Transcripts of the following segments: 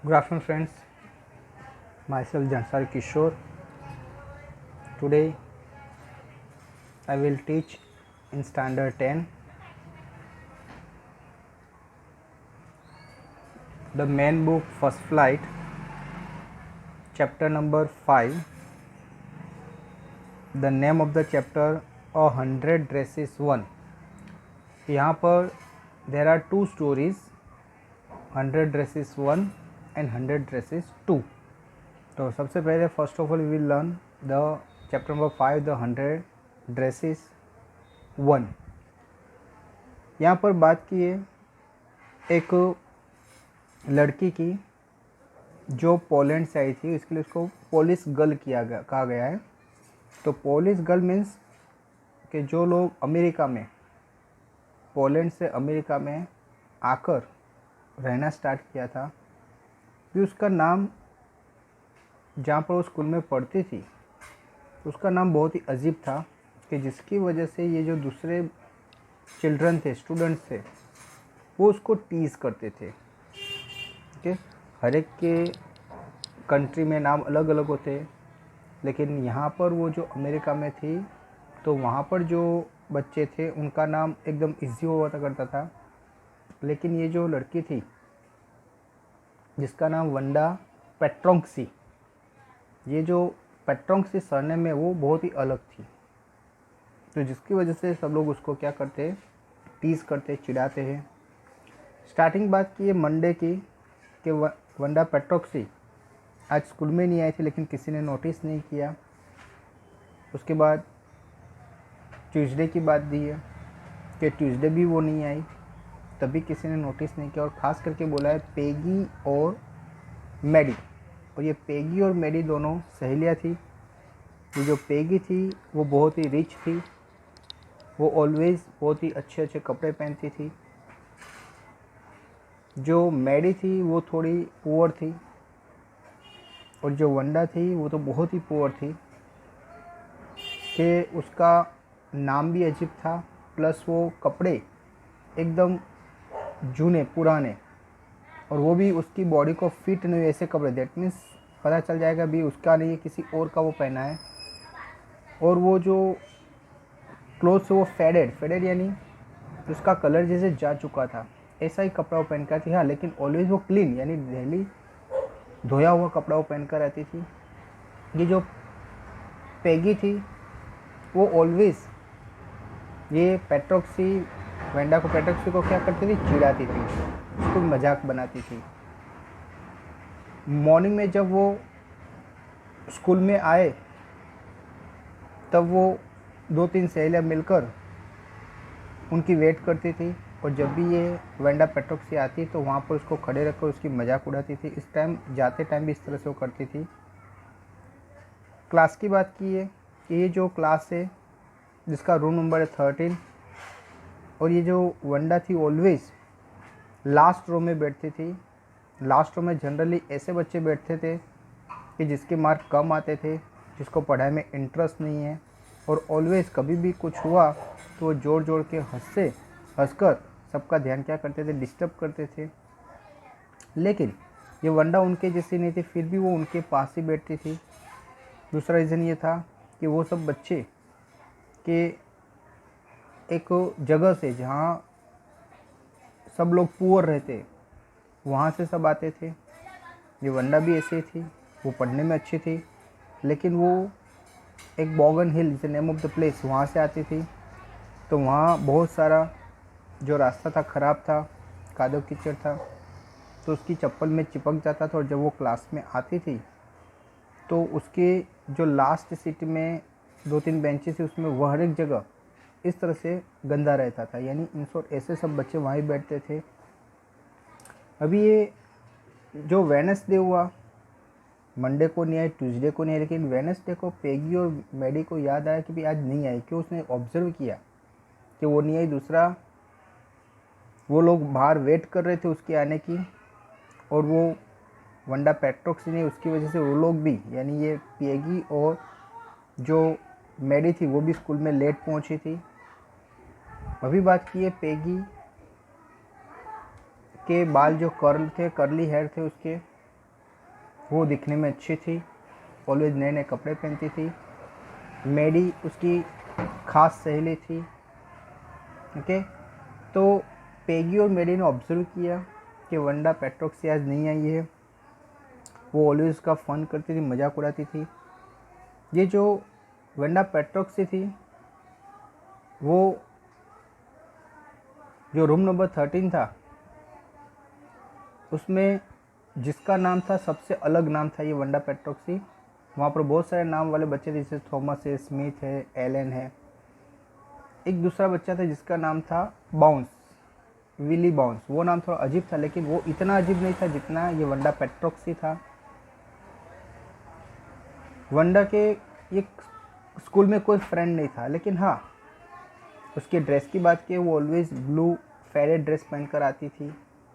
Good afternoon, friends. Myself Jansar Kishore. Today I will teach in Standard 10 the main book First Flight, chapter number 5. The name of the chapter 100 Dresses 1. यहाँ पर there are two stories, 100 Dresses 1 and 100 Dresses 2. तो सबसे पहले first of all we will learn the chapter number 5 the 100 dresses 1. यहाँ पर बात की है एक लड़की की जो पोलैंड से आई थी, इसके लिए उसको पोलिश गर्ल कहा गया है. तो पोलिश गर्ल मीन्स कि जो लोग अमेरिका में, पोलैंड से अमेरिका में आकर रहना स्टार्ट किया था, फिर उसका नाम, जहाँ पर वो स्कूल में पढ़ती थी, उसका नाम बहुत ही अजीब था कि जिसकी वजह से ये जो दूसरे चिल्ड्रन थे, स्टूडेंट्स थे, वो उसको टीज़ करते थे. ओके, हर एक के कंट्री में नाम अलग अलग होते, लेकिन यहाँ पर वो जो अमेरिका में थी, तो वहाँ पर जो बच्चे थे उनका नाम एकदम इजी हुआ करता था. लेकिन ये जो लड़की थी जिसका नाम वंडा पेट्रोंक्सी, ये जो पेट्रोंक्सी सरनेम है वो बहुत ही अलग थी. तो जिसकी वजह से सब लोग उसको क्या करते, टीज़ करते, चिढ़ाते हैं. स्टार्टिंग बात की है मंडे की कि वंडा पेट्रोंक्सी आज स्कूल में नहीं आई थी, लेकिन किसी ने नोटिस नहीं किया. उसके बाद ट्यूसडे की बात दी है कि ट्यूसडे भी वो नहीं आई, तभी किसी ने नोटिस नहीं किया. और ख़ास करके बोला है पेगी और मैडी. और ये पेगी और मैडी दोनों सहेलियाँ थी. ये जो पेगी थी वो बहुत ही रिच थी, वो ऑलवेज़ बहुत ही अच्छे अच्छे कपड़े पहनती थी. जो मैडी थी वो थोड़ी पुअर थी, और जो वंडा थी वो तो बहुत ही पुअर थी कि उसका नाम भी अजीब था, प्लस वो कपड़े एकदम जूने पुराने, और वो भी उसकी बॉडी को फिट नहीं, ऐसे कपड़े. दैट मीन्स पता चल जाएगा भी उसका नहीं है, किसी और का वो पहना है. और वो जो क्लोथ्स वो फेडेड यानी उसका कलर जैसे जा चुका था, ऐसा ही कपड़ा वो पहन कर थी. हाँ, लेकिन ऑलवेज वो क्लीन यानी डेली धोया हुआ कपड़ा वो पहन कर रहती थी. ये जो पेगी थी वो ऑलवेज ये वेंडा को पेट्रोक्सी को क्या करती थी, चिढ़ाती थी, उसको मजाक बनाती थी. मॉर्निंग में जब वो स्कूल में आए तब वो 2-3 सहेलियाँ मिलकर उनकी वेट करती थी. और जब भी ये वेंडा पेट्रोक्सी आती तो वहाँ पर उसको खड़े रखकर उसकी मजाक उड़ाती थी. इस टाइम जाते टाइम भी इस तरह से वो करती थी. क्लास की बात की है कि ये जो क्लास है जिसका रूम नंबर है 13, और ये जो वंडा थी ऑलवेज लास्ट रो में बैठती थी. लास्ट रो में जनरली ऐसे बच्चे बैठते थे कि जिसके मार्क कम आते थे, जिसको पढ़ाई में इंटरेस्ट नहीं है, और ऑलवेज कभी भी कुछ हुआ तो वो जोड़ जोड़ के हंसकर सबका ध्यान क्या करते थे, डिस्टर्ब करते थे. लेकिन ये वंडा उनके जैसी नहीं थी, फिर भी वो उनके पास ही बैठती थी. दूसरा रीज़न ये था कि वो सब बच्चे के एक जगह से जहाँ सब लोग पुअर रहते, वहाँ से सब आते थे. ये वंडा भी ऐसे थी, वो पढ़ने में अच्छी थी, लेकिन वो एक Boggin Hill is the name of the place, वहाँ से आती थी. तो वहाँ बहुत सारा जो रास्ता था ख़राब था, कादव कीचड़ था, तो उसकी चप्पल में चिपक जाता था. और जब वो क्लास में आती थी तो उसके जो लास्ट सीट में 2-3 बेंचेस है उसमें वह हर एक जगह इस तरह से गंदा रहता था. यानी इन शॉर्ट ऐसे सब बच्चे वहीं बैठते थे. अभी ये जो वेडनेसडे हुआ, मंडे को नहीं आई, ट्यूसडे को नहीं आई, लेकिन वेडनेसडे को पेगी और मैडी को याद आया कि भी आज नहीं आई. क्यों? उसने ऑब्जर्व किया कि वो नहीं आई. दूसरा, वो लोग बाहर वेट कर रहे थे उसके आने की, और वो वंडा पेट्रोक्सी ने उसकी वजह से वो लोग भी, यानी ये पेगी और जो मैडी थी वो भी स्कूल में लेट पहुंची थी. अभी बात की है पेगी के बाल जो कर्ली हेयर थे उसके, वो दिखने में अच्छी थी, ऑलवेज नए नए कपड़े पहनती थी। मेडी उसकी खास सहेली थी। ओके, तो पेगी और मेडी ने ऑब्जर्व किया कि वंडा पेट्रोक्सी आज नहीं आई है। वो ऑलवेज उसका फ़न करती थी, मजाक उड़ाती थी। ये जो वंडा पेट्रोक्सी थी, वो जो रूम नंबर 13 था उसमें जिसका नाम था, सबसे अलग नाम था ये वंडा पेट्रोक्सी। वहाँ पर बहुत सारे नाम वाले बच्चे थे, जैसे थॉमस है, स्मिथ है, एलन है। एक दूसरा बच्चा था जिसका नाम था बाउंस, विली बाउंस। वो नाम थोड़ा अजीब था, लेकिन वो इतना अजीब नहीं था जितना ये वंडा पेट्रोक्सी था। वंडा के ये स्कूल में कोई फ्रेंड नहीं था, लेकिन हाँ, उसके ड्रेस की बात की, वो ऑलवेज ब्लू फेडेड ड्रेस पहन कर आती थी,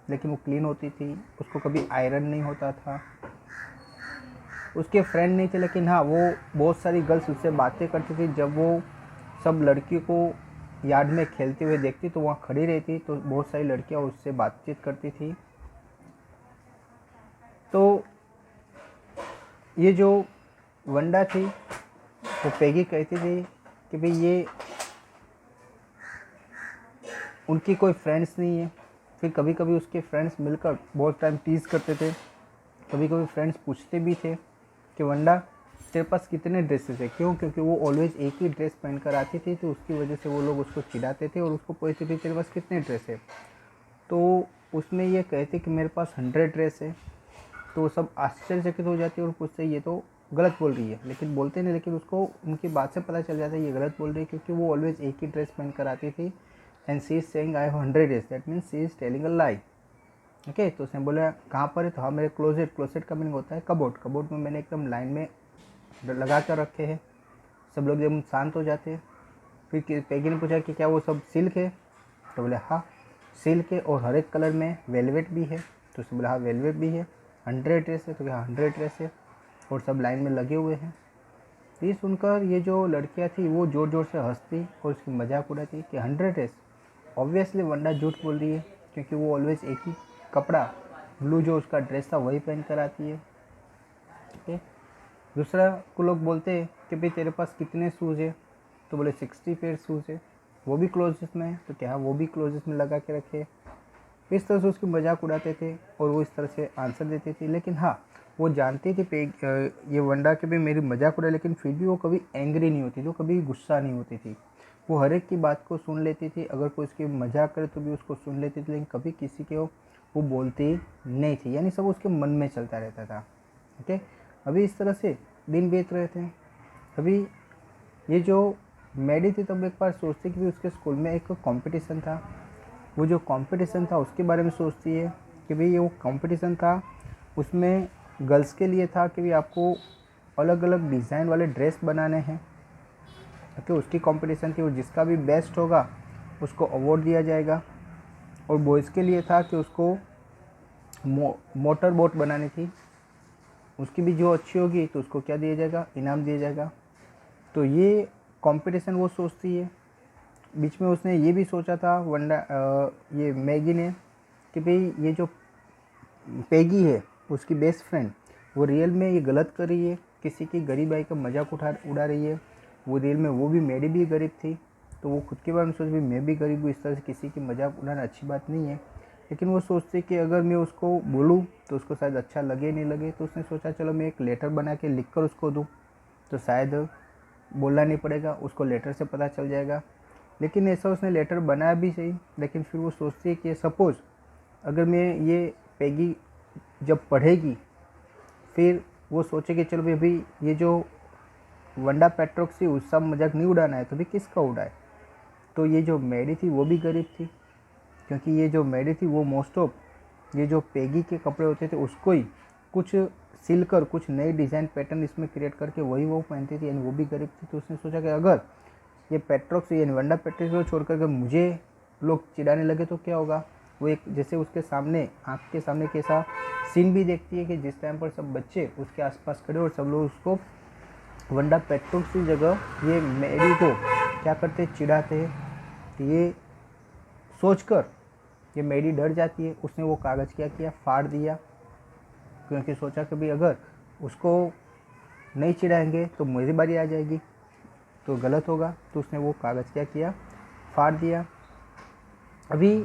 लेकिन वो क्लीन होती थी, उसको कभी आयरन नहीं होता था। उसके फ्रेंड नहीं थे, लेकिन हाँ, वो बहुत सारी गर्ल्स उससे बातें करती थी। जब वो सब लड़कियों को यार्ड में खेलते हुए देखती तो वहाँ खड़ी रहती, तो बहुत सारी लड़कियाँ उससे बातचीत करती थी। तो ये जो वंडा थी, वो पेगी कहती थी कि भाई ये उनकी कोई फ्रेंड्स नहीं है। फिर कभी कभी उसके फ्रेंड्स मिलकर बहुत टाइम टीज़ करते थे। कभी कभी फ्रेंड्स पूछते भी थे कि वंडा तेरे पास कितने ड्रेसेस है, क्यों? क्योंकि वो ऑलवेज एक ही ड्रेस पहन कर आती थी, तो उसकी वजह से वो लोग उसको चिढ़ाते थे और उसको पूछते थे तेरे पास कितने ड्रेस है। तो उसमें ये कहते कि मेरे पास 100 ड्रेस है। तो सब आश्चर्यचकित हो जाती है और पूछते ये तो गलत बोल रही है, लेकिन बोलते नहीं, लेकिन उसको उनकी बात से पता चल जाता है ये गलत बोल रही है, क्योंकि वो ऑलवेज एक ही ड्रेस पहन कर आती थी। And she is saying I have 100 dress, that means she is telling a lie. Okay, तो उसने बोला कहाँ पर है? तो हाँ, मेरे क्लोजेट। क्लोजेट का मीनिंग होता है कबोर्ड। कबोर्ड में मैंने एकदम लाइन में लगा कर रखे हैं। सब लोग एकदम शांत हो जाते हैं। फिर पेगी ने पूछा कि क्या वो सब सिल्क है? तो बोले हाँ सिल्क है, और हर एक कलर में वेलवेट भी है। तो उसने बोला हाँ वेलवेट भी है। 100 ड्रेस है? तो क्या 100 ड्रेस है, और सब लाइन में लगे हुए हैं। ये सुनकर ये जो लड़कियाँ थी वो ज़ोर ज़ोर से हंसती और उसकी मजाक उड़ाती कि 100 ड्रेस। ऑब्वियसली वंडा झूठ बोल रही है, क्योंकि वो ऑलवेज एक ही कपड़ा, ब्लू जो उसका ड्रेस था वही पहन कर आती है। ठीक है। दूसरा को लोग बोलते हैं कि भाई तेरे पास कितने शूज़ है? तो बोले 60 पेयर शूज़ है। वो भी क्लोजेस में है? तो क्या वो भी क्लोजेस में लगा के रखे। इस तरह से उसकी मजाक उड़ाते थे और वो इस तरह से आंसर देती थी। लेकिन हाँ, वो जानती थी ये वंडा के भी मेरी मजाक उड़ाए, लेकिन फिर भी वो कभी एंग्री नहीं होती थी, वो कभी गुस्सा नहीं होती थी। वो हर एक की बात को सुन लेती थी, अगर कोई उसकी मजाक करे तो भी उसको सुन लेती थी, लेकिन कभी किसी के वो बोलती नहीं थी, यानी सब उसके मन में चलता रहता था। ओके, अभी इस तरह से दिन बीत रहे थे। अभी ये जो मैडी थी, तब एक बार सोचती कि उसके स्कूल में एक कंपटीशन था। वो जो कंपटीशन था उसके बारे में सोचती है कि भाई ये वो कंपटीशन था, उसमें गर्ल्स के लिए था कि भाई आपको अलग अलग डिज़ाइन वाले ड्रेस बनाने हैं। ओके, उसकी कंपटीशन थी, और जिसका भी बेस्ट होगा उसको अवार्ड दिया जाएगा। और बॉयज़ के लिए था कि उसको मोटर बोट बनानी थी, उसकी भी जो अच्छी होगी तो उसको क्या दिया जाएगा? इनाम दिया जाएगा। तो ये कंपटीशन वो सोचती है। बीच में उसने ये भी सोचा था ये मैगी ने कि भाई ये जो पेगी है उसकी बेस्ट फ्रेंड, वो रियल में ये गलत कर रही है, किसी की गरीब आई का मजाक उड़ा रही है। वो रियल में वो भी मेरी भी गरीब थी, तो वो खुद के बारे में सोच भी मैं भी गरीब हूँ, इस तरह से किसी की मजाक उड़ाना अच्छी बात नहीं है। लेकिन वो सोचते कि अगर मैं उसको बोलूँ तो उसको शायद अच्छा लगे नहीं लगे। तो उसने सोचा चलो मैं एक लेटर बना के लिख कर उसको दूँ, तो शायद बोलना नहीं पड़ेगा, उसको लेटर से पता चल जाएगा। लेकिन ऐसा उसने लेटर बनाया भी सही, लेकिन फिर वो सोचती है कि सपोज़ अगर मैं ये पेगी जब पढ़ेगी, फिर वो सोचे कि चलो भाई ये जो वंडा पेट्रोक्सी उसका मजाक नहीं उड़ाना है, तो भी किसका उड़ाए? तो ये जो मैडी थी वो भी गरीब थी, क्योंकि ये जो मैडी थी वो मोस्ट ऑफ ये जो पेगी के कपड़े होते थे उसको ही कुछ सिलकर कुछ नए डिज़ाइन पैटर्न इसमें क्रिएट करके वही वो पहनती थी, यानी वो भी गरीब थी। तो उसने सोचा कि अगर ये पेट्रोक्स यानी वंडा पेट्रोक्स को छोड़कर अगर मुझे लोग चिढ़ाने लगे तो क्या होगा? वो एक जैसे उसके सामने आँख के सामने कैसा सीन भी देखती है कि जिस टाइम पर सब बच्चे उसके आसपास खड़े और सब लोग उसको वंडा पेट्रोक्स की जगह ये मैडी को क्या करते, चिढ़ाते हैं। तो ये सोचकर ये मैडी डर जाती है। उसने वो कागज़ क्या किया, फाड़ दिया। क्योंकि सोचा कि भाई अगर उसको नहीं चिढ़ाएंगे तो मेरी बारी आ जाएगी, तो गलत होगा। तो उसने वो कागज़ क्या किया, फाड़ दिया। अभी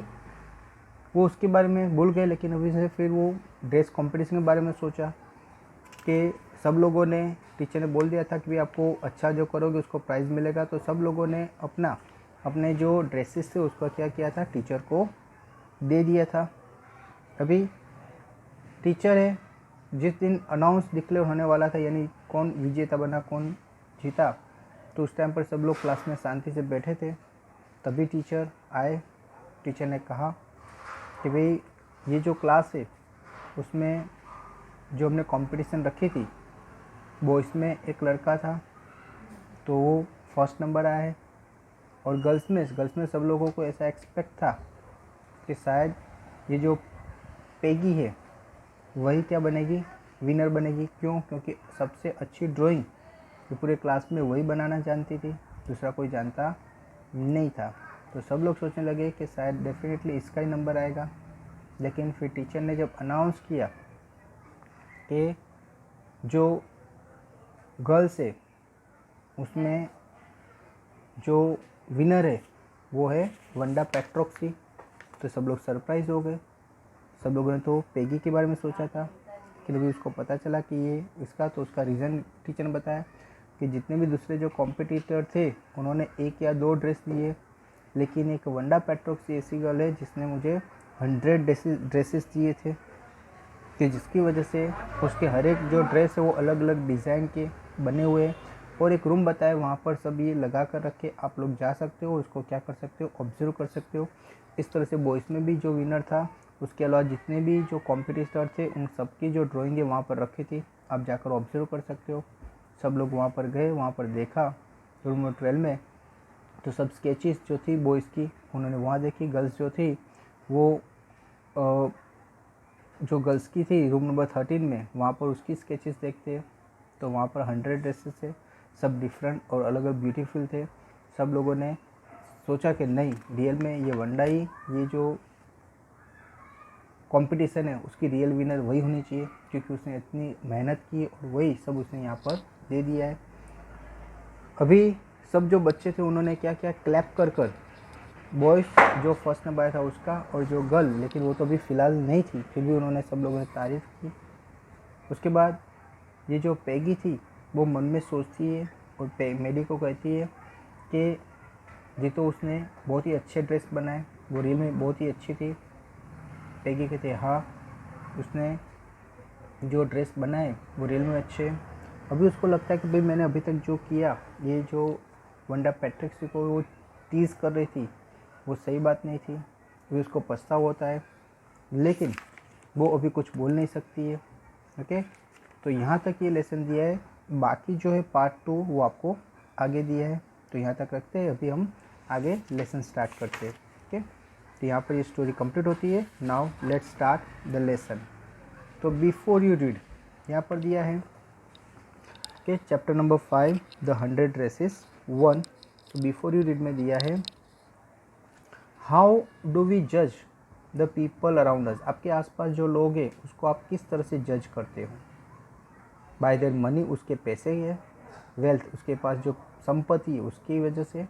वो उसके बारे में भूल गए, लेकिन अभी से फिर वो ड्रेस कंपटीशन के बारे में सोचा कि सब लोगों ने, टीचर ने बोल दिया था कि भाई आपको अच्छा जो करोगे उसको प्राइज़ मिलेगा। तो सब लोगों ने अपने जो ड्रेसेस थे उसको क्या किया था, टीचर को दे दिया था। अभी टीचर है, जिस दिन अनाउंस डिक्लेयर होने वाला था, यानी कौन विजेता बना कौन जीता, तो उस टाइम पर सब लोग क्लास में शांति से बैठे थे। तभी टीचर आए। टीचर ने कहा कि भाई ये जो क्लास है उसमें जो हमने कंपटीशन रखी थी वो इसमें एक लड़का था तो वो फर्स्ट नंबर आया है, और गर्ल्स में सब लोगों को ऐसा एक्सपेक्ट था कि शायद ये जो पेगी है वही क्या बनेगी, विनर बनेगी। क्यों? क्योंकि सबसे अच्छी ड्राइंग जो पूरे क्लास में वही बनाना जानती थी, दूसरा कोई जानता नहीं था। तो सब लोग सोचने लगे कि शायद डेफिनेटली इसका ही नंबर आएगा। लेकिन फिर टीचर ने जब अनाउंस किया कि जो गर्ल्स है उसमें जो विनर है वो है वंडा पेट्रोक्सी, तो सब लोग सरप्राइज़ हो गए। सब लोगों ने तो पेगी के बारे में सोचा था कि अभी उसको पता चला कि ये इसका, तो उसका रीज़न टीचर ने बताया कि जितने भी दूसरे जो कॉम्पिटिटर थे उन्होंने 1 या 2 ड्रेस लिए, लेकिन एक वंडा पेट्रोक्सी ऐसी गर्ल है जिसने मुझे 100 ड्रेसेस दिए थे, कि जिसकी वजह से उसके हर एक जो ड्रेस है वो अलग अलग डिज़ाइन के बने हुए, और एक रूम बताया वहाँ पर सब ये लगा कर रखे, आप लोग जा सकते हो, उसको क्या कर सकते हो, ऑब्जर्व कर सकते हो। इस तरह से बॉयज़ में भी जो विनर था, उसके अलावा जितने भी जो कॉम्पिटिटर थे उन सबकी जो ड्राइंग है वहाँ पर रखी थी, आप जाकर ऑब्जर्व कर सकते हो। सब लोग वहाँ पर गए, वहाँ पर देखा रूम नंबर 12 में, तो सब स्केचेस जो थी बॉयज़ की उन्होंने वहाँ देखी। गर्ल्स जो थी वो जो गर्ल्स की थी रूम नंबर 13 में, वहाँ पर उसकी स्केचेस देखते हैं तो वहाँ पर 100 ड्रेसेस थे, सब डिफरेंट और अलग अलग ब्यूटीफुल थे। सब लोगों ने सोचा कि नहीं, रियल में ये वंडा ही, ये जो कंपटीशन है उसकी रियल विनर वही होनी चाहिए, क्योंकि उसने इतनी मेहनत की और वही सब उसने यहाँ पर दे दिया है। अभी सब जो बच्चे थे उन्होंने क्या किया, क्लैप कर कर, बॉयज़ जो फर्स्ट नंबर आया था उसका, और जो गर्ल, लेकिन वो तो अभी फ़िलहाल नहीं थी, फिर भी उन्होंने सब लोगों ने तारीफ़ की। उसके बाद ये जो पेगी थी वो मन में सोचती है और मेडी को कहती है कि जी तो उसने बहुत ही अच्छे ड्रेस बनाए, वो रियल में बहुत ही अच्छी थी। पेगी कहती है हाँ, उसने जो ड्रेस बनाए वो रियल में अच्छे। अभी उसको लगता है कि भाई मैंने अभी तक जो किया, ये जो वंडा पैट्रिक्स को वो टीज़ कर रही थी वो सही बात नहीं थी। अभी उसको पछतावा होता है, लेकिन वो अभी कुछ बोल नहीं सकती है। ओके, तो यहाँ तक ये लेसन दिया है। बाकी जो है पार्ट 2 वो आपको आगे दिया है, तो यहाँ तक रखते हैं। अभी हम आगे लेसन स्टार्ट करते हैं। ओके, तो यहाँ पर ये स्टोरी कंप्लीट होती है। Now let's start the lesson. तो बिफोर यू रीड यहाँ पर दिया है कि चैप्टर नंबर 5 द 100 ड्रेसेस 1। तो बिफोर यू रीड में दिया है हाउ डू वी जज द पीपल अराउंड अस। आपके आसपास जो लोग हैं उसको आप किस तरह से जज करते हो। बाय देयर मनी, उसके पैसे है, वेल्थ, उसके पास जो संपत्ति है उसकी वजह से,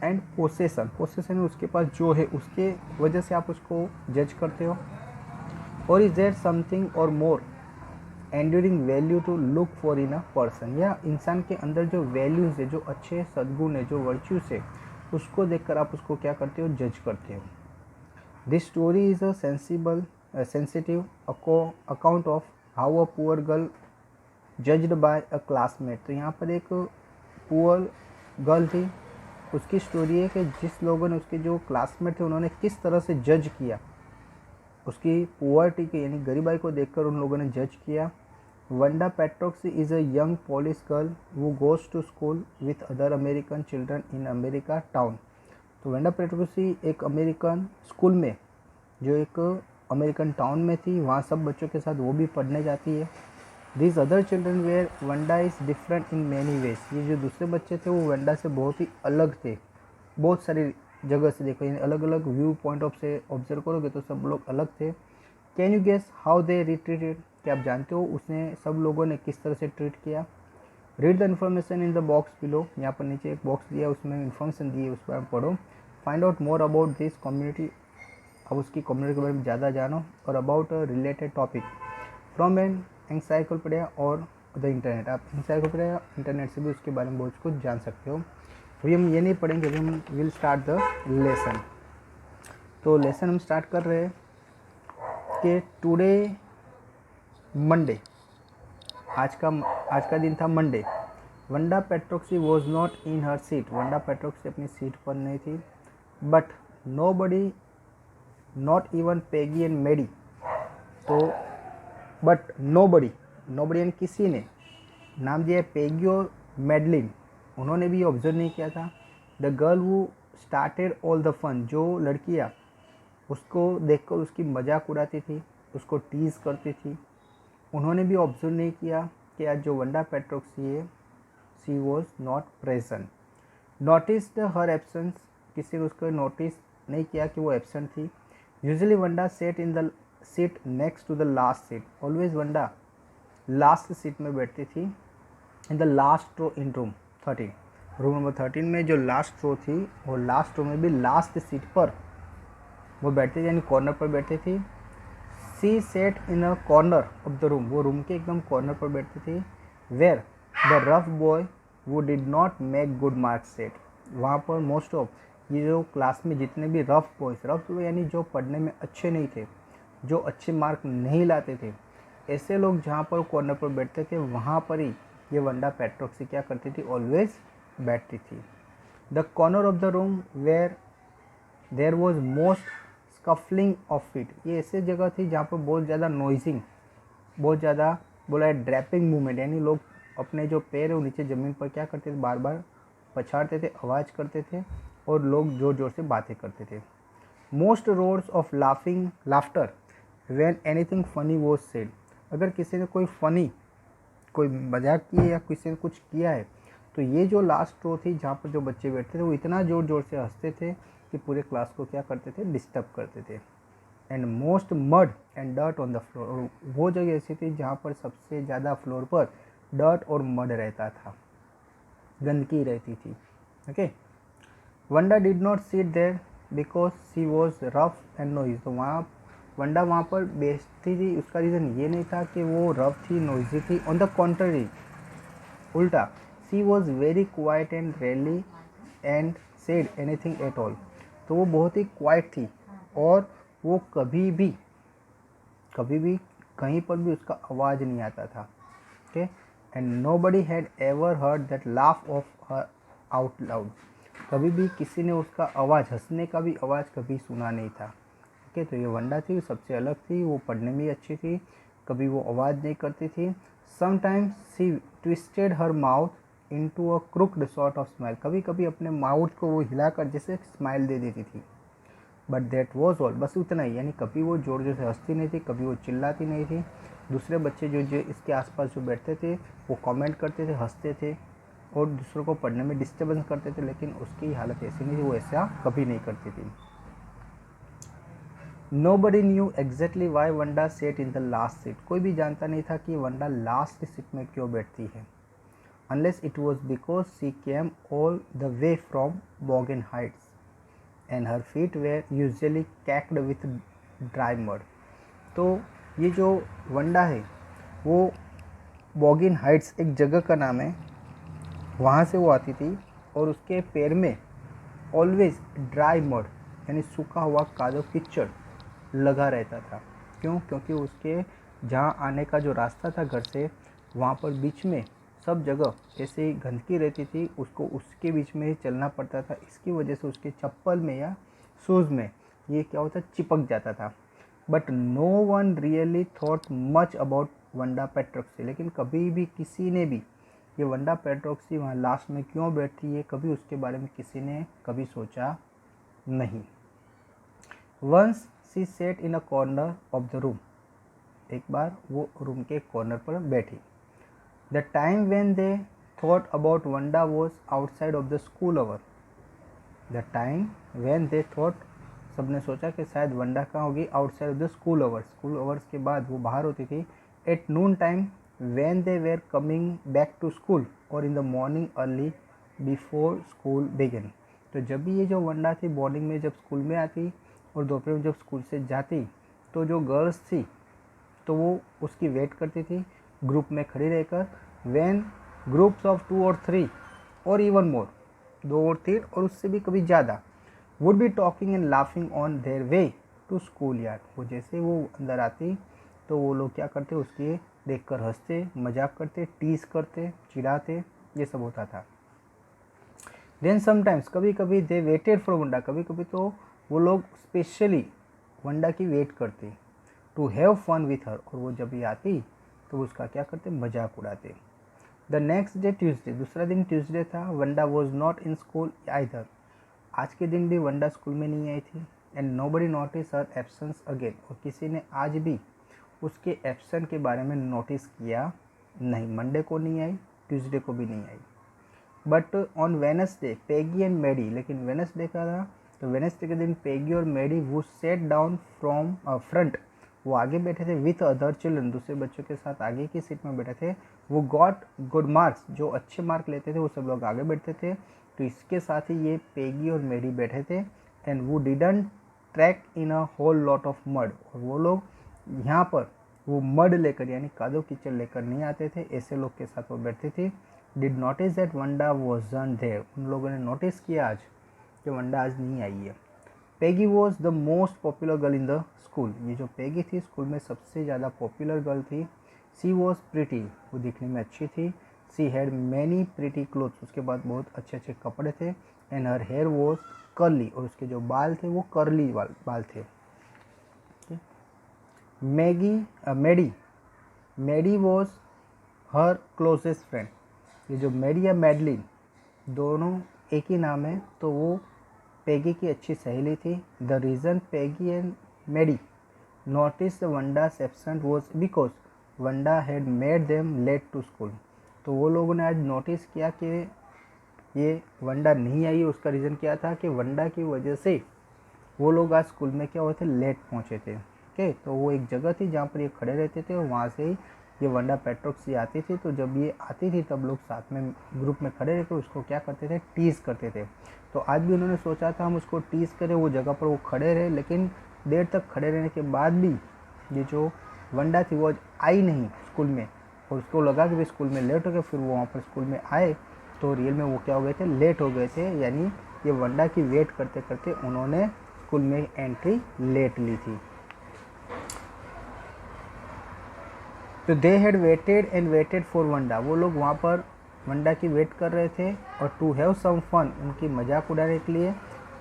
एंड पोसेसन उसके पास जो है उसके वजह से आप उसको जज करते हो। और इज देयर समथिंग और more enduring value to look for in a person, या इंसान के अंदर जो वैल्यूज़ है, जो अच्छे सद्गुण है, जो वर्च्यूज़ है, उसको देखकर आप उसको क्या करते हो, जज करते हो। This story is a sensitive account of how a poor girl judged bye a classmate. तो यहाँ पर एक पुअर गर्ल थी, उसकी स्टोरी है कि जिस लोगों ने, उसके जो क्लासमेट थे, उन्होंने किस तरह से जज किया, उसकी पुअर्टी के यानी गरीबाई को देखकर उन लोगों ने जज किया। Wanda Petronski is a young Polish girl वो goes to school with other American children in America town. तो वंडा पेट्रोक्सी एक अमेरिकन स्कूल में, जो एक अमेरिकन टाउन में थी, वहाँ सब बच्चों के साथ वो भी पढ़ने जाती है। This other children where Wanda is different in many ways. ये जो दूसरे बच्चे थे वो वंडा से बहुत ही अलग थे, बहुत सारी जगह से देखो, यानी अलग अलग व्यू पॉइंट ऑफ से ऑब्जर्व करोगे तो सब लोग अलग थे। Can you guess how they retreated. कि आप जानते हो उसने सब लोगों ने किस तरह से ट्रीट किया। Read the information in the box below, यहाँ पर नीचे एक बॉक्स दिया उसमें इन्फॉर्मेशन दी है, उस पर आप पढ़ो। Find out more about this community, अब उसकी कम्युनिटी के बारे में ज़्यादा जानो, और about a related topic from an encyclopedia और द इंटरनेट। आप एनसाइक्लोपीडिया इंटरनेट से भी उसके बारे में बहुत कुछ जान सकते हो। अभी हम ये नहीं पढ़ेंगे, अभी हम विल स्टार्ट द लेसन। तो लेसन हम स्टार्ट कर रहे हैं कि टुडे मंडे, आज का दिन था Monday. Wanda Petronski was not in her seat, Wanda Petronski अपनी सीट पर नहीं थी। But nobody, not even Peggy and Maddie, तो बट नो बडी यानी किसी ने, नाम दिया पेगी और मेडलिन, उन्होंने भी ऑब्जर्व नहीं किया था। द गर्ल वो स्टार्टेड ऑल द फन, जो लड़कियाँ उसको देखकर उसकी मजाक उड़ाती थी, उसको टीज़ करती थी, उन्होंने भी ऑब्जर्व नहीं किया कि आज जो वंडा पेट्रोक्सी है, she was not present. Notice her absence, किसी ने उसको नोटिस नहीं किया कि वो एब्सेंट थी। Usually Wanda sat in the seat next to the last seat, always Wanda last seat में बैठती थी। In the last row in room 13, room number 13 में जो लास्ट रो थी, वो लास्ट रो में भी लास्ट सीट पर वो बैठती थी, यानी कॉर्नर पर बैठती थी। She sat in a corner of the room, वो रूम के एकदम कॉर्नर पर बैठती थी। Where the rough boy who did not make good marks sat, वहाँ पर मोस्ट ऑफ ये जो क्लास में जितने भी रफ बॉय यानी जो पढ़ने में अच्छे नहीं थे, जो अच्छे मार्क नहीं लाते थे, ऐसे लोग जहाँ पर कॉर्नर पर बैठते थे, वहाँ पर ही ये वंडा पेट्रोक्सी क्या करती थी, ऑलवेज बैठती थी। The corner of the room where there was most scuffling of feet, ये ऐसी जगह थी जहाँ पर बहुत ज़्यादा नॉइजिंग, बहुत ज़्यादा बोला है ड्रैपिंग मूवमेंट, यानी लोग अपने जो पैर है वो नीचे ज़मीन पर क्या करते थे, बार बार पछाड़ते थे, आवाज़ करते थे, और लोग ज़ोर ज़ोर से बातें करते थे। Most roars of laughter when anything funny was said, अगर किसी ने कोई मजाक की है या किसी ने कुछ किया है, तो ये जो लास्ट रो थी जहाँ पर जो बच्चे बैठते थे, वो इतना ज़ोर ज़ोर से हंसते थे कि पूरे क्लास को क्या करते थे, डिस्टर्ब करते थे। And most mud and dirt on the floor, और वो जगह ऐसी थी जहाँ पर सबसे ज़्यादा फ्लोर पर डर्ट और मड रहता था, गंदगी रहती थी। Okay, Wanda did not sit there because she was rough and noise, तो वंडा वहाँ पर बैठती थी, उसका रीज़न ये नहीं था कि वो रफ थी, नॉइजी थी। ऑन द कॉन्ट्ररी, उल्टा, she was very quiet and rarely and said anything at all, तो वो बहुत ही क्वाइट थी, और वो कभी भी कहीं पर भी उसका आवाज़ नहीं आता था। Okay, and nobody had ever heard that laugh of her out loud, कभी भी किसी ने उसका आवाज़, हंसने का भी आवाज़ कभी सुना नहीं था। ओके, तो ये वंडा थी, सबसे अलग थी, वो पढ़ने में अच्छी थी, कभी वो आवाज़ नहीं करती थी। Sometimes she twisted her mouth into a crooked sort of smile, कभी कभी अपने माउथ को वो हिलाकर जैसे स्माइल दे देती थी। बट दैट वॉज ऑल, बस उतना ही, यानी कभी वो जोर जोर से हंसती नहीं थी, कभी वो चिल्लाती नहीं थी। दूसरे बच्चे जो इसके आसपास जो बैठते थे, वो कमेंट करते थे, हंसते थे, और दूसरों को पढ़ने में डिस्टर्बेंस करते थे, लेकिन उसकी हालत ऐसी नहीं थी, वो ऐसा कभी नहीं करती थी। Nobody knew exactly why Wanda sat in the last seat, कोई भी जानता नहीं था कि वंडा लास्ट सीट में क्यों बैठती है। Unless it was because she came all the way from Bogan Heights and her feet were usually caked with dry mud, तो ये जो वंडा है वो बॉगिन हाइट्स एक जगह का नाम है, वहाँ से वो आती थी, और उसके पैर में ऑलवेज ड्राई मड यानी सूखा हुआ कादो कीचड़ लगा रहता था। क्यों? क्योंकि उसके जहाँ आने का जो रास्ता था घर से, वहाँ पर बीच में सब जगह ऐसे ही गंदगी रहती थी, उसको उसके बीच में ही चलना पड़ता था। इसकी वजह से उसके चप्पल में या शूज़ में ये क्या होता, चिपक जाता था। But no one really thought much about Wanda Petronski, लेकिन कभी भी किसी ने भी ये वंडा पेट्रोक्सी वहाँ लास्ट में क्यों बैठी है, कभी उसके बारे में किसी ने कभी सोचा नहीं। Once she sat in a corner of the room, एक बार वो रूम के कॉर्नर पर बैठी। The time when they thought about Wanda was outside of the school hour, the time when they thought, सबने सोचा कि शायद वंडा कहाँ होगी, outside of the school hours, school hours के बाद वो बाहर होती थी, at noon time when they were coming back to school or in the morning early before school began। तो जब भी ये जो वंडा थी मॉर्निंग में जब स्कूल में आती और दोपहर में जब स्कूल से जाती, तो जो गर्ल्स थी तो वो उसकी वेट करती थी ग्रुप में खड़ी रहकर। when groups of 2 or 3 और इवन मोर, 2 और 3 और उससे भी कभी ज़्यादा, would be talking and laughing on their way to school yard। वो जैसे वो अंदर आती तो वो लोग क्या करते, उसके देखकर हंसते, मजाक करते, टीज करते, चिढ़ाते, ये सब होता था। देन समटाइम्स, कभी कभी दे वेटेड फॉर वंडा, कभी कभी तो वो लोग स्पेशली वंडा की वेट करते to have fun with her, और वो जब भी आती तो उसका क्या करते, मजाक उड़ाते। द नेक्स्ट डे ट्यूसडे, दूसरा दिन ट्यूसडे था। Wanda was not in school either, आज के दिन भी वंडा स्कूल में नहीं आई थी। And nobody notice her absence again, और किसी ने आज भी उसके एब्सेंट के बारे में नोटिस किया नहीं। मंडे को नहीं आई, ट्यूसडे को भी नहीं आई। But on Wednesday Peggy and Maddie, लेकिन वेनसडे का था तो वेनसडे के दिन पेगी और मेडी वो सेट डाउन फ्रॉम फ्रंट, वो आगे बैठे थे विथ अदर चिल्ड्रन, दूसरे बच्चों के साथ आगे की सीट में बैठे थे। वो गॉट गुड मार्क्स, जो अच्छे मार्क लेते थे वो सब लोग आगे बैठते थे, तो इसके साथ ही ये पेगी और मेडी बैठे थे। एंड वो didn't track in a whole lot of mud, और वो लोग यहाँ पर वो मड लेकर यानी कादो कीचड़ लेकर नहीं आते थे, ऐसे लोग के साथ वो बैठती थी। Did notice that Wanda wasn't there, उन लोगों ने नोटिस किया आज कि वंडा आज नहीं आई है। Peggy was the most popular girl in the school, ये जो पेगी थी स्कूल में सबसे ज़्यादा पॉपुलर गर्ल थी। सी वॉज प्रिटी, वो दिखने में अच्छी थी। She had many pretty clothes, उसके बाद बहुत अच्छे अच्छे कपड़े थे। And her hair was curly, और उसके जो बाल थे वो कर्ली बाल थे। Maddie was her closest friend, ये जो मेडी या मैडलिन दोनों एक ही नाम है, तो वो पेगी की अच्छी सहेली थी। The reason Peggy and Maddie notice Wanda's absent was because Wanda had made them late to school, तो वो लोगों ने आज नोटिस किया कि ये वंडा नहीं आई। उसका रीज़न क्या था कि वंडा की वजह से वो लोग आज स्कूल में क्या हुए थे, लेट पहुँचे थे। ओके, तो वो एक जगह थी जहाँ पर ये खड़े रहते थे और वहाँ से ही ये वंडा पेट्रोक्सी आती थी। तो जब ये आती थी तब लोग साथ में ग्रुप में खड़े रहकर उसको क्या करते थे, टीज़ करते थे। तो आज भी उन्होंने सोचा था हम उसको टीज़ करें, वो जगह पर वो खड़े रहे, लेकिन देर तक खड़े रहने के बाद भी ये जो वंडा थी वो आई नहीं स्कूल में, और उसको लगा कि भाई स्कूल में लेट हो गया। फिर वो वहाँ पर स्कूल में आए तो रियल में वो क्या हो गए थे, लेट हो गए थे, यानी ये वंडा की वेट करते करते उन्होंने स्कूल में एंट्री लेट ली थी। तो they had waited and waited for Wanda, वो लोग वहाँ पर वंडा की वेट कर रहे थे और टू हैव सम फन, उनकी मजाक उड़ाने के लिए।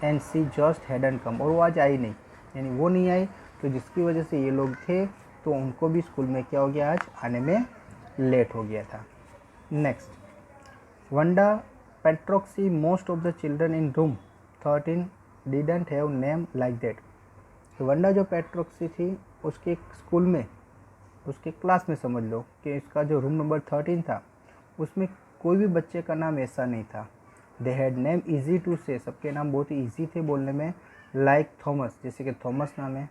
एंड सी जस्ट हैडंट कम, और वो आज आई नहीं, यानी वो नहीं आई, तो जिसकी वजह से ये लोग थे तो उनको भी स्कूल में क्या हो गया, आज आने में लेट हो गया था। Next, Wanda Petronski most of the children in room 13 didn't have name like that. तो वंडा जो पेट्रोक्सी थी उसके स्कूल में, उसके क्लास में समझ लो कि इसका जो रूम नंबर 13 था उसमें कोई भी बच्चे का नाम ऐसा नहीं था। They had name easy to say, सबके नाम बहुत ही ईजी थे बोलने में। लाइक थॉमस, जैसे कि थॉमस नाम है,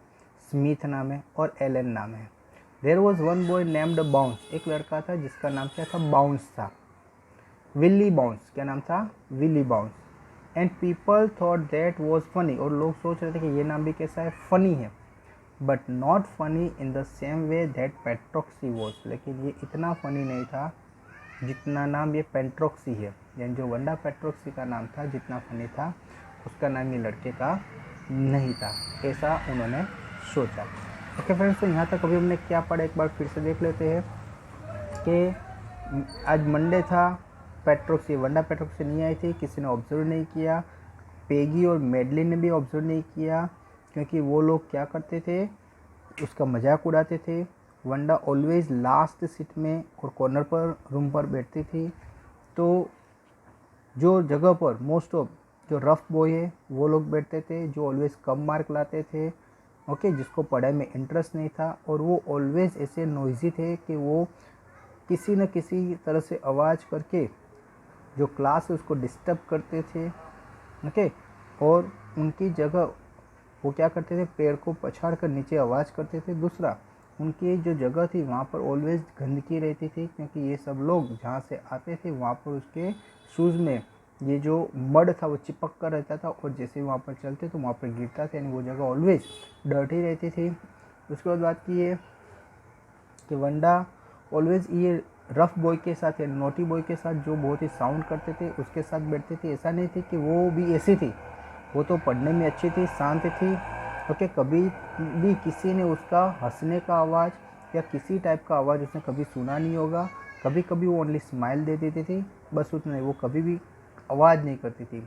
स्मिथ नाम है और एलन नाम है। There was one boy named Bounce, एक लड़का था जिसका नाम क्या था, बाउंस था। विली बाउंस, क्या नाम था, Willie Bounce. And people thought that was funny, और लोग सोच रहे थे कि ये नाम भी कैसा है, फनी है। But not funny in the same way that Petronski was, लेकिन ये इतना फनी नहीं था जितना नाम ये पेट्रोक्सी है, यानी जो वंडा पेट्रोक्सी का नाम था जितना फनी था उसका नाम ये लड़के का नहीं था, ऐसा उन्होंने सोचा। ओके फ्रेंड्स, तो यहाँ तक अभी हमने क्या पढ़ा एक बार फिर से देख लेते हैं कि आज मंडे था, पेट्रोक्सी वंडा पेट्रोक्सी नहीं आई थी, किसी ने ऑब्जर्व नहीं किया, पेगी और मेडलिन ने भी ऑब्जर्व नहीं किया, क्योंकि वो लोग क्या करते थे, उसका मजाक उड़ाते थे। वंडा ऑलवेज लास्ट सीट में और कॉर्नर पर रूम पर बैठती थी। तो जो जगह पर मोस्ट ऑफ जो रफ बॉय है वो लोग बैठते थे, जो ऑलवेज कम मार्क लाते थे, ओके, जिसको पढ़ाई में इंटरेस्ट नहीं था, और वो ऑलवेज ऐसे नॉइजी थे कि वो किसी न किसी तरह से आवाज़ करके जो क्लास है उसको डिस्टर्ब करते थे। ओके, और उनकी जगह वो क्या करते थे, पैर को पछाड़ कर नीचे आवाज़ करते थे। दूसरा, उनकी जो जगह थी वहाँ पर ऑलवेज गंदगी रहती थी, क्योंकि ये सब लोग जहाँ से आते थे वहाँ पर उसके शूज़ में ये जो मड था वो चिपक कर रहता था, और जैसे वहाँ पर चलते तो वहाँ पर गिरता था, यानी वो जगह ऑलवेज डर्टी रहती थी। उसके बाद बात की है कि वंडा ऑलवेज ये रफ बॉय के साथ या नोटी बॉय के साथ जो बहुत ही साउंड करते थे उसके साथ बैठती थी। ऐसा नहीं थी कि वो भी ऐसी थी, वो तो पढ़ने में अच्छी थी, शांत थी। ओके, कभी भी किसी ने उसका हंसने का आवाज़ या किसी टाइप का आवाज़ उसने कभी सुना नहीं होगा। कभी कभी वो ओनली स्माइल दे देती थी, बस उतना ही, वो कभी भी आवाज़ नहीं करती थी।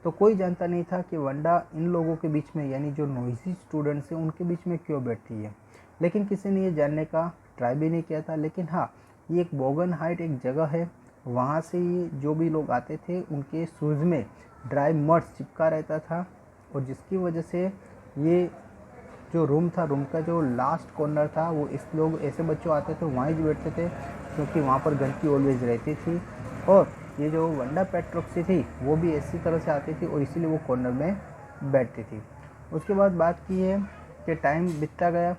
तो कोई जानता नहीं था कि वंडा इन लोगों के बीच में, यानी जो नॉइजी स्टूडेंट्स हैं उनके बीच में क्यों बैठती है। लेकिन किसी ने ये जानने का ट्राई भी नहीं किया था। लेकिन हाँ, ये एक बोगन हाइट एक जगह है, वहाँ से ये जो भी लोग आते थे उनके शूज़ में ड्राई मड चिपका रहता था, और जिसकी वजह से ये जो रूम था, रूम का जो लास्ट कॉर्नर था, वो इस लोग ऐसे बच्चों आते थे वहीं ही बैठते थे, क्योंकि वहाँ पर गंदगी ऑलवेज रहती थी। और ये जो वंडा पेट्रोक्सी थी वो भी इसी तरह से आती थी, और इसीलिए वो कॉर्नर में बैठती थी। उसके बाद बात की है कि टाइम बीतता गया,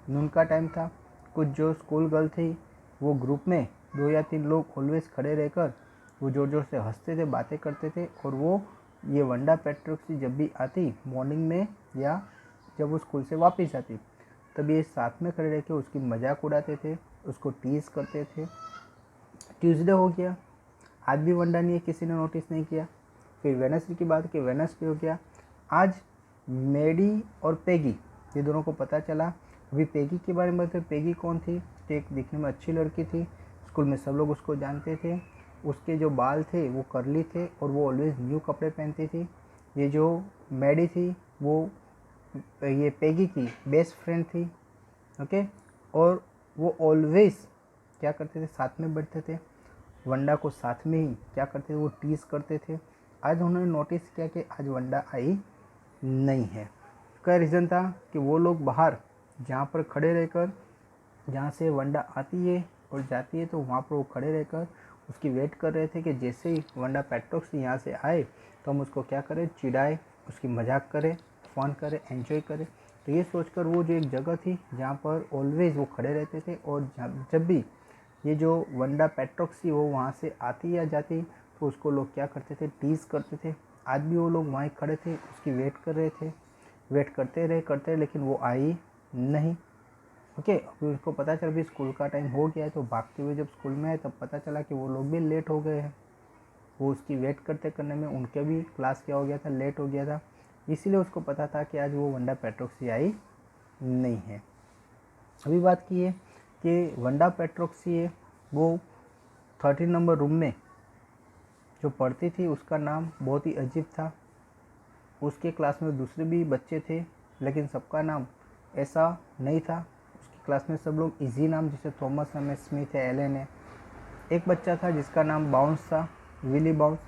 नून का टाइम था। कुछ जो स्कूल गर्ल थी वो ग्रुप में 2 या 3 लोग ऑलवेज खड़े रहकर वो ज़ोर ज़ोर से हंसते थे, बातें करते थे, और वो ये वंडा पेट्रोक्सी जब भी आती मॉर्निंग में या जब वो स्कूल से वापस आती, तब ये साथ में खड़े रह के उसकी मजाक उड़ाते थे, उसको टीज़ करते थे। ट्यूसडे हो गया, आज भी वंडा नहीं है, किसी ने नोटिस नहीं किया। फिर वेडनेसडे की बात की, वेडनेसडे हो गया, आज मेडी और पेगी ये दोनों को पता चला। अभी पेगी के बारे में बताते, पेगी कौन थी, तो एक दिखने में अच्छी लड़की थी, स्कूल में सब लोग उसको जानते थे। उसके जो बाल थे वो करली थे, और वो ऑलवेज न्यू कपड़े पहनती थी। ये जो मेडी थी वो ये पेगी की बेस्ट फ्रेंड थी। ओके, और वो ऑलवेज क्या करते थे, साथ में बैठते थे, वंडा को साथ में ही क्या करते थे, वो टीज़ करते थे। आज उन्होंने नोटिस किया कि आज वंडा आई नहीं है। क्या रीज़न था कि वो लोग बाहर जहाँ पर खड़े रहकर, जहाँ से वंडा आती है और जाती है, तो वहाँ पर वो खड़े रहकर उसकी वेट कर रहे थे कि जैसे ही वंडा पेट्रोक्सी यहाँ से आए तो हम उसको क्या करें, चिढ़ाए, उसकी मजाक करें, फ़न करें, एंजॉय करें। तो ये सोचकर वो जो एक जगह थी जहाँ पर ऑलवेज वो खड़े रहते थे, और जब भी ये जो वंडा पेट्रोक्सी वो वहाँ से आती या जाती तो उसको लोग क्या करते थे, टीज़ करते थे। आज भी वो लोग वहीं खड़े थे, उसकी वेट कर रहे थे, वेट करते रहे, लेकिन वो आई नहीं। ओके, अभी उसको पता चल भी स्कूल का टाइम हो गया है, तो भागते हुए जब स्कूल में आए तब पता चला कि वो लोग भी लेट हो गए हैं। वो उसकी वेट करते करने में उनके भी क्लास क्या हो गया था, लेट हो गया था, इसीलिए उसको पता था कि आज वो वंडा पेट्रोक्सी आई नहीं है। अभी बात की है कि वंडा पेट्रोक्सी है वो 13 नंबर रूम में जो पढ़ती थी उसका नाम बहुत ही अजीब था। उसके क्लास में दूसरे भी बच्चे थे, लेकिन सबका नाम ऐसा नहीं था। उसकी क्लास में सब लोग इजी नाम, जैसे थॉमस है, स्मिथ है, एलन है। एक बच्चा था जिसका नाम बाउंस था, विली बाउंस।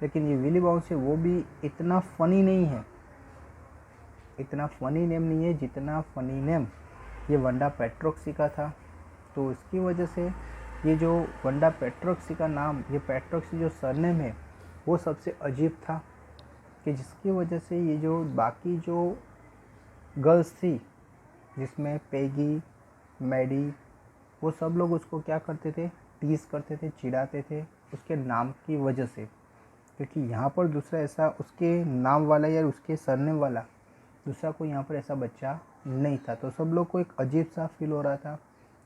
लेकिन ये विली बाउंस है वो भी इतना फ़नी नहीं है, इतना फ़नी नेम नहीं है जितना फ़नी नेम ये वंडा पेट्रोक्सी का था। तो इसकी वजह से ये जो वंडा पेट्रोक्सी का नाम, ये पेट्रोक्सी जो सरनेम है वो सबसे अजीब था, कि जिसकी वजह से ये जो बाकी जो गर्ल्स थी, जिसमें पेगी, मैडी, वो सब लोग उसको क्या करते थे, टीज़ करते थे, चिढ़ाते थे उसके नाम की वजह से। क्योंकि यहाँ पर दूसरा ऐसा उसके नाम वाला या उसके सरनेम वाला दूसरा कोई यहाँ पर ऐसा बच्चा नहीं था। तो सब लोग को एक अजीब सा फील हो रहा था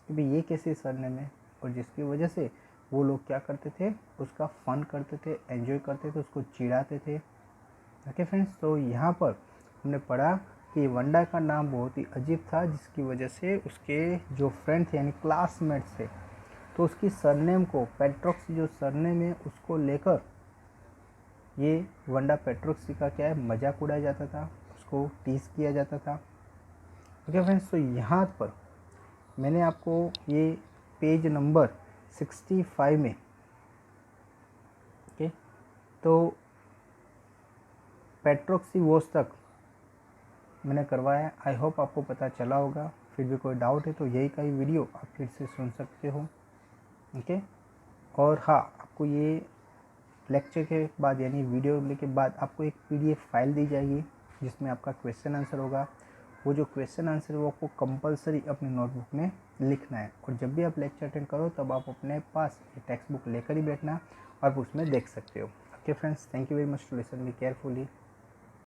कि भाई ये कैसे सरनेम है, और जिसकी वजह से वो लोग क्या करते थे, उसका फ़न करते थे, एंजॉय करते थे, उसको चिढ़ाते थे। ओके फ्रेंड्स, तो यहाँ पर हमने पढ़ा कि वंडा का नाम बहुत ही अजीब था, जिसकी वजह से उसके जो फ्रेंड थे यानी क्लासमेट्स थे, तो उसकी सरनेम को, पेट्रोक्सी जो सरनेम है उसको लेकर ये वंडा पेट्रोक्सी का क्या है, मजाक उड़ाया जाता था, उसको टीज़ किया जाता था। ओके फ्रेंड्स, तो यहाँ पर मैंने आपको ये पेज नंबर 65 में, ओके, तो पेट्रोक्सी वॉच तक मैंने करवाया। आई होप आपको पता चला होगा। फिर भी कोई डाउट है तो यही का ही वीडियो आप फिर से सुन सकते हो। ओके, और हाँ, आपको ये लेक्चर के बाद यानी वीडियो के बाद आपको एक PDF फाइल दी जाएगी जिसमें आपका क्वेश्चन आंसर होगा, वो जो क्वेश्चन आंसर है वो आपको कंपलसरी अपनी नोटबुक में लिखना है। और जब भी आप लेक्चर अटेंड करो तब आप अपने पास ये टेक्स्ट बुक लेकर ही बैठना और उसमें देख सकते हो। Okay friends, thank you very much to listen me carefully.